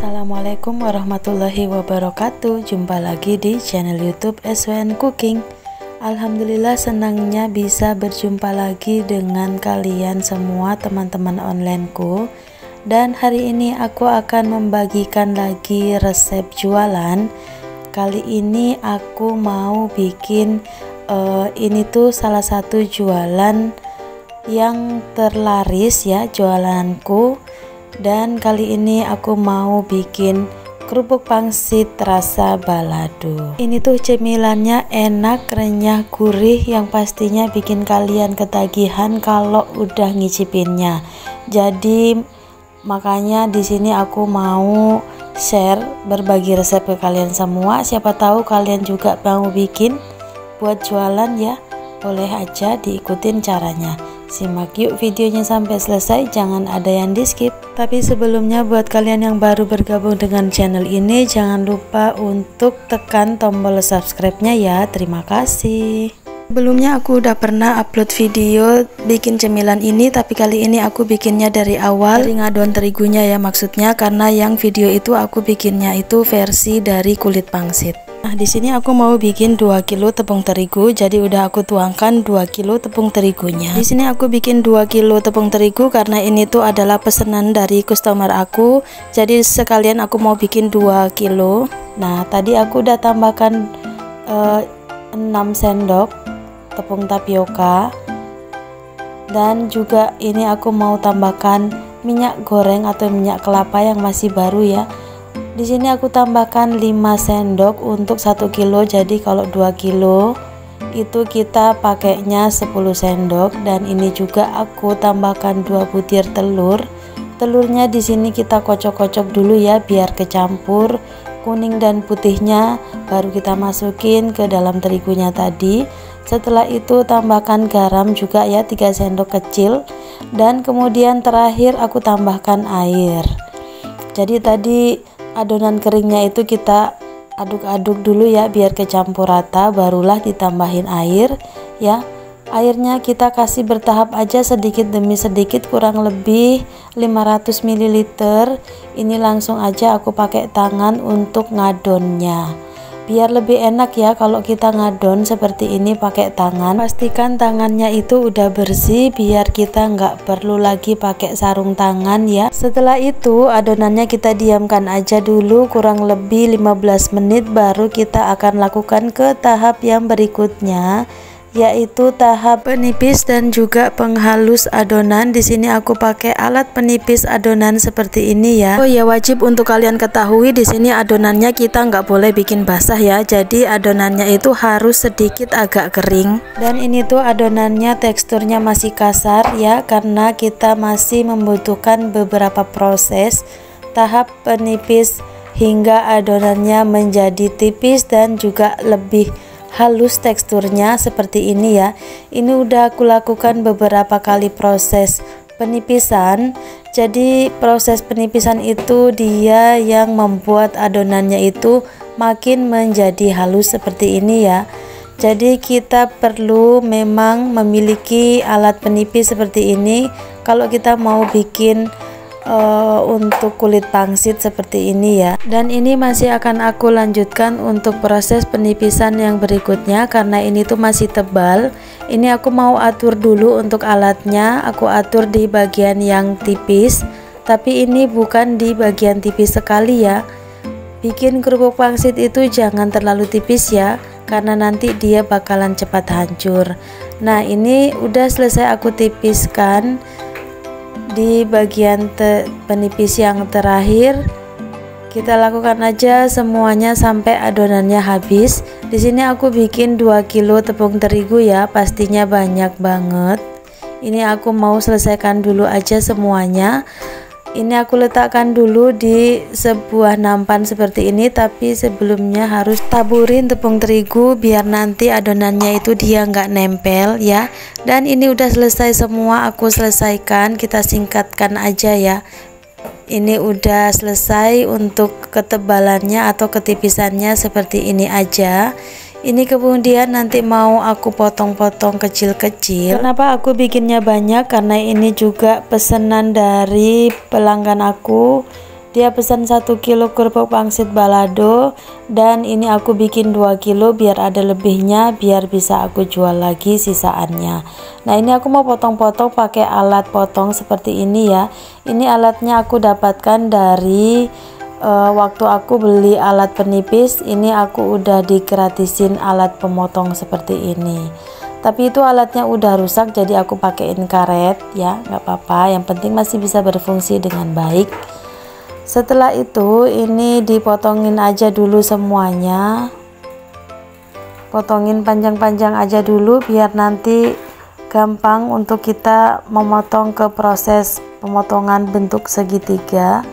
Assalamualaikum warahmatullahi wabarakatuh. Jumpa lagi di channel YouTube SWN Cooking. Alhamdulillah senangnya bisa berjumpa lagi dengan kalian semua teman-teman onlineku. Dan hari ini aku akan membagikan lagi resep jualan. Kali ini aku mau bikin ini tuh salah satu jualan yang terlaris ya, jualanku. Dan kali ini aku mau bikin kerupuk pangsit rasa balado. Ini tuh cemilannya enak, renyah, gurih, yang pastinya bikin kalian ketagihan kalau udah ngicipinnya. Jadi makanya di sini aku mau share, berbagi resep ke kalian semua. Siapa tahu kalian juga mau bikin buat jualan ya. Boleh aja diikutin caranya. Simak yuk videonya sampai selesai, jangan ada yang di skip. Tapi sebelumnya buat kalian yang baru bergabung dengan channel ini, jangan lupa untuk tekan tombol subscribe-nya ya. Terima kasih. Sebelumnya aku udah pernah upload video bikin cemilan ini, tapi kali ini aku bikinnya dari awal, dari ngadon terigunya ya maksudnya, karena yang video itu aku bikinnya itu versi dari kulit pangsit. Nah, di sini aku mau bikin 2 kilo tepung terigu, jadi udah aku tuangkan 2 kilo tepung terigunya. Di sini aku bikin 2 kilo tepung terigu karena ini tuh adalah pesanan dari customer aku. Jadi sekalian aku mau bikin 2 kilo. Nah, tadi aku udah tambahkan 6 sendok tepung tapioka. Dan juga ini aku mau tambahkan minyak goreng atau minyak kelapa yang masih baru ya. Di sini aku tambahkan 5 sendok untuk 1 kilo. Jadi kalau 2 kilo itu kita pakainya 10 sendok. Dan ini juga aku tambahkan 2 butir telur. Telurnya di sini kita kocok-kocok dulu ya biar kecampur kuning dan putihnya, baru kita masukin ke dalam terigunya tadi. Setelah itu tambahkan garam juga ya, 3 sendok kecil. Dan kemudian terakhir aku tambahkan air. Jadi tadi adonan keringnya itu kita aduk-aduk dulu ya biar kecampur rata, barulah ditambahin air ya. Airnya kita kasih bertahap aja, sedikit demi sedikit, kurang lebih 500 ml. Ini langsung aja aku pakai tangan untuk ngadonnya. Biar lebih enak ya kalau kita ngadon seperti ini pakai tangan. Pastikan tangannya itu udah bersih biar kita nggak perlu lagi pakai sarung tangan ya. Setelah itu adonannya kita diamkan aja dulu kurang lebih 15 menit, baru kita akan lakukan ke tahap yang berikutnya, yaitu tahap penipis dan juga penghalus adonan. Di sini aku pakai alat penipis adonan seperti ini ya. Oh ya, wajib untuk kalian ketahui di sini adonannya kita nggak boleh bikin basah ya. Jadi adonannya itu harus sedikit agak kering. Dan ini tuh adonannya teksturnya masih kasar ya, karena kita masih membutuhkan beberapa proses tahap penipis hingga adonannya menjadi tipis dan juga lebih halus teksturnya seperti ini ya. Ini udah aku lakukan beberapa kali proses penipisan. Jadi proses penipisan itu dia yang membuat adonannya itu makin menjadi halus seperti ini ya. Jadi kita perlu memang memiliki alat penipis seperti ini kalau kita mau bikin untuk kulit pangsit seperti ini ya. Dan ini masih akan aku lanjutkan untuk proses penipisan yang berikutnya karena ini tuh masih tebal. Ini aku mau atur dulu untuk alatnya, aku atur di bagian yang tipis, tapi ini bukan di bagian tipis sekali ya. Bikin kerupuk pangsit itu jangan terlalu tipis ya, karena nanti dia bakalan cepat hancur. Nah, ini udah selesai aku tipiskan di bagian penipis yang terakhir. Kita lakukan aja semuanya sampai adonannya habis. Di sini aku bikin 2 kilo tepung terigu ya, pastinya banyak banget. Ini aku mau selesaikan dulu aja semuanya. Ini aku letakkan dulu di sebuah nampan seperti ini, tapi sebelumnya harus taburin tepung terigu biar nanti adonannya itu dia nggak nempel ya. Dan ini udah selesai semua, aku selesaikan, kita singkatkan aja ya. Ini udah selesai untuk ketebalannya atau ketipisannya seperti ini aja. Ini kemudian nanti mau aku potong-potong kecil-kecil. Kenapa aku bikinnya banyak? Karena ini juga pesanan dari pelanggan aku Dia pesan 1 kilo kerupuk pangsit balado, dan ini aku bikin 2 kilo biar ada lebihnya, biar bisa aku jual lagi sisaannya. Nah, ini aku mau potong-potong pakai alat potong seperti ini ya. Ini alatnya aku dapatkan dari waktu aku beli alat penipis. Ini aku udah digratisin alat pemotong seperti ini. Tapi itu alatnya udah rusak, jadi aku pakein karet ya, nggak apa-apa, yang penting masih bisa berfungsi dengan baik. Setelah itu ini dipotongin aja dulu semuanya, potongin panjang-panjang aja dulu biar nanti gampang untuk kita memotong ke proses pemotongan bentuk segitiga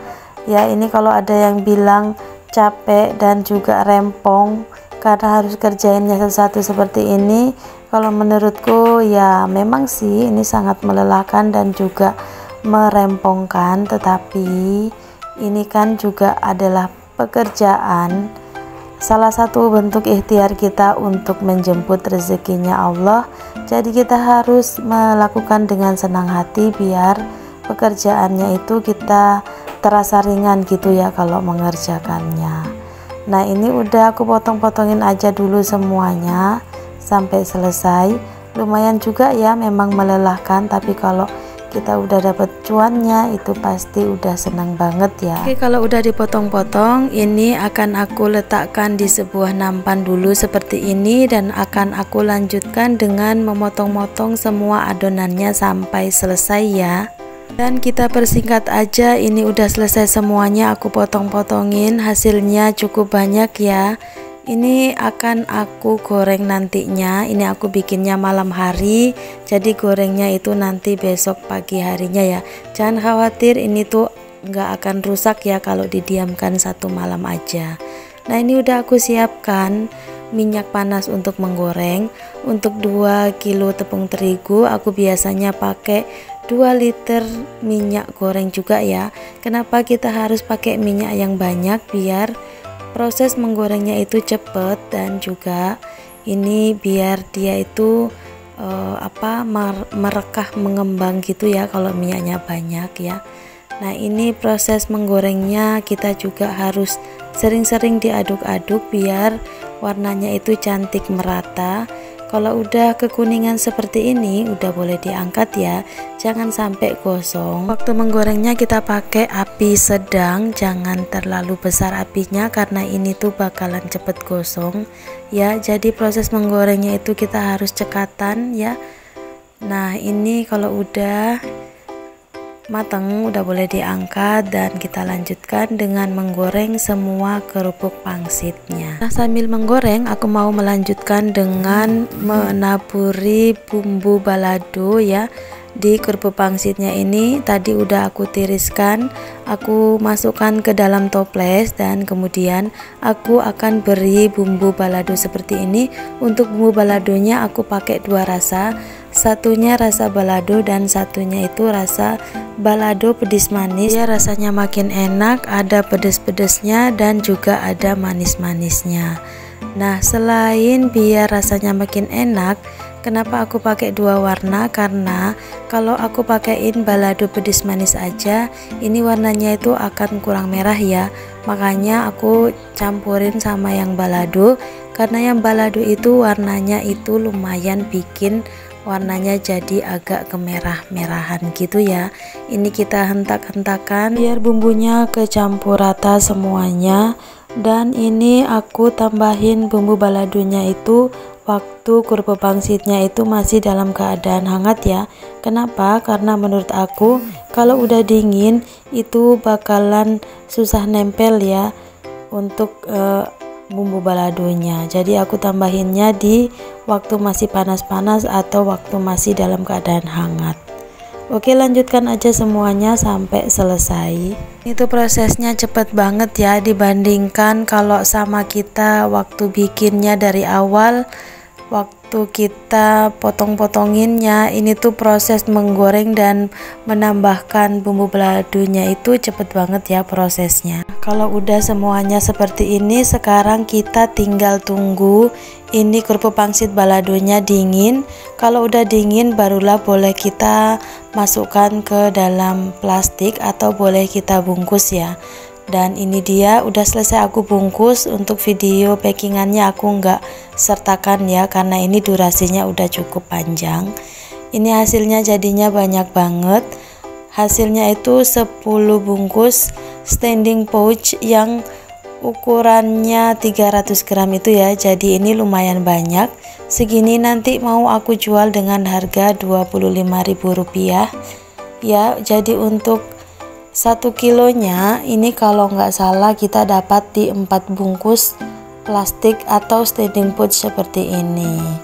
ya. Ini kalau ada yang bilang capek dan juga rempong karena harus kerjainnya satu-satu seperti ini, kalau menurutku ya memang sih ini sangat melelahkan dan juga merempongkan, tetapi ini kan juga adalah pekerjaan, salah satu bentuk ikhtiar kita untuk menjemput rezekinya Allah. Jadi kita harus melakukan dengan senang hati biar pekerjaannya itu kita terasa ringan gitu ya kalau mengerjakannya. Nah, ini udah aku potong-potongin aja dulu semuanya sampai selesai. Lumayan juga ya, memang melelahkan, tapi kalau kita udah dapat cuannya itu pasti udah senang banget ya. Oke, kalau udah dipotong-potong, ini akan aku letakkan di sebuah nampan dulu seperti ini, dan akan aku lanjutkan dengan memotong-motong semua adonannya sampai selesai ya. Dan kita persingkat aja, ini udah selesai semuanya aku potong-potongin, hasilnya cukup banyak ya. Ini akan aku goreng nantinya. Ini aku bikinnya malam hari, jadi gorengnya itu nanti besok pagi harinya ya. Jangan khawatir, ini tuh nggak akan rusak ya kalau didiamkan 1 malam aja. Nah, ini udah aku siapkan minyak panas untuk menggoreng. Untuk 2 kilo tepung terigu aku biasanya pakai 2 liter minyak goreng juga ya. Kenapa kita harus pakai minyak yang banyak? Biar proses menggorengnya itu cepet, dan juga ini biar dia itu merekah, mengembang gitu ya kalau minyaknya banyak ya. Nah, ini proses menggorengnya kita juga harus sering-sering diaduk-aduk biar warnanya itu cantik merata. Kalau udah kekuningan seperti ini udah boleh diangkat ya, jangan sampai gosong. Waktu menggorengnya kita pakai api sedang, jangan terlalu besar apinya karena ini tuh bakalan cepet gosong ya. Jadi proses menggorengnya itu kita harus cekatan ya. Nah, ini kalau udah matang udah boleh diangkat, dan kita lanjutkan dengan menggoreng semua kerupuk pangsitnya. Nah, sambil menggoreng aku mau melanjutkan dengan menaburi bumbu balado ya di kerupuk pangsitnya. Ini tadi udah aku tiriskan, aku masukkan ke dalam toples, dan kemudian aku akan beri bumbu balado seperti ini. Untuk bumbu baladonya aku pakai 2 rasa, satunya rasa balado dan satunya itu rasa balado pedis manis ya. Rasanya makin enak, ada pedes-pedesnya dan juga ada manis-manisnya. Nah, selain biar rasanya makin enak, kenapa aku pakai 2 warna? Karena kalau aku pakaiin balado pedis manis aja, ini warnanya itu akan kurang merah ya. Makanya aku campurin sama yang balado, karena yang balado itu warnanya itu lumayan bikin warnanya jadi agak kemerah-merahan gitu ya. Ini kita hentak-hentakan biar bumbunya kecampur rata semuanya. Dan ini aku tambahin bumbu baladonya itu waktu kerupuk pangsitnya itu masih dalam keadaan hangat ya. Kenapa? Karena menurut aku kalau udah dingin itu bakalan susah nempel ya untuk bumbu baladonya. Jadi aku tambahinnya di waktu masih panas-panas atau waktu masih dalam keadaan hangat. Oke, lanjutkan aja semuanya sampai selesai. Itu prosesnya cepet banget ya dibandingkan kalau sama kita waktu bikinnya dari awal. Waktu kita potong-potonginnya, ini tuh proses menggoreng dan menambahkan bumbu baladonya itu cepet banget ya prosesnya. Kalau udah semuanya seperti ini, sekarang kita tinggal tunggu ini kerupuk pangsit baladonya dingin. Kalau udah dingin barulah boleh kita masukkan ke dalam plastik atau boleh kita bungkus ya. Dan ini dia udah selesai aku bungkus. Untuk video packingannya aku nggak sertakan ya, karena ini durasinya udah cukup panjang. Ini hasilnya jadinya banyak banget. Hasilnya itu 10 bungkus standing pouch yang ukurannya 300 gram itu ya. Jadi ini lumayan banyak. Segini nanti mau aku jual dengan harga Rp25.000 ya. Jadi untuk 1 kilonya ini kalau nggak salah kita dapat di 4 bungkus plastik atau standing pouch seperti ini.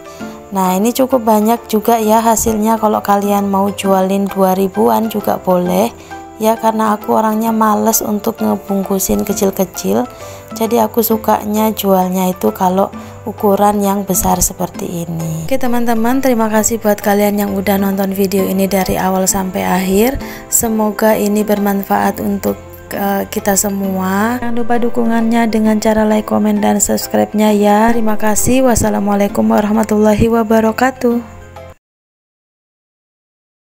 Nah ini cukup banyak juga ya hasilnya. Kalau kalian mau jualin 2000-an juga boleh ya, karena aku orangnya males untuk ngebungkusin kecil-kecil. Jadi aku sukanya jualnya itu kalau ukuran yang besar seperti ini. Oke teman-teman, terima kasih buat kalian yang udah nonton video ini dari awal sampai akhir. Semoga ini bermanfaat untuk kita semua. Jangan lupa dukungannya dengan cara like, komen, dan subscribe-nya ya. Terima kasih. Wassalamualaikum warahmatullahi wabarakatuh.